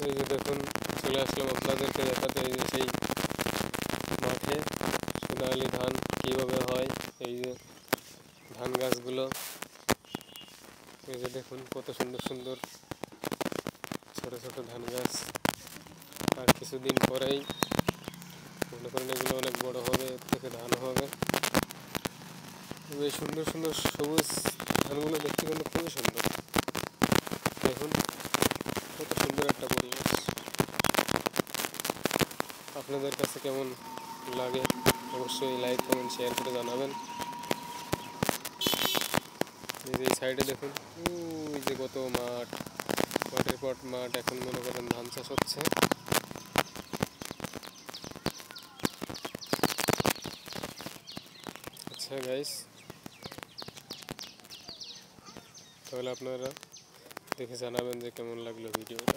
এই যে দেখুন, চলে আসলাম আপনাদেরকে দেখাতে। এই যে সেই মাঠে সোনালি ধান কীভাবে হয়, এই যে ধান গাছগুলো, এই যে দেখুন কত সুন্দর সুন্দর ছোট ছোট ধান গাছ। আর কিছুদিন পরেই মনে করেন এগুলো অনেক বড় হবে, এর থেকে ধান হবে। এই সুন্দর সুন্দর সবুজ ধানগুলো দেখতে কিন্তু খুবই সুন্দর। দেখুন কত সুন্দর একটা পরিবেশ। আপনাদের কাছে কেমন লাগে অবশ্যই লাইক কমেন্ট শেয়ার করে জানাবেন। এই সাইডে দেখুন, ওই যে কত মাঠ, মাঠের পর মাঠ, এখন মনে করেন ধান চাষ হচ্ছে। আচ্ছা গাইস, তাহলে আপনারা দেখে জানাবেন যে কেমন লাগলো ভিডিওটা।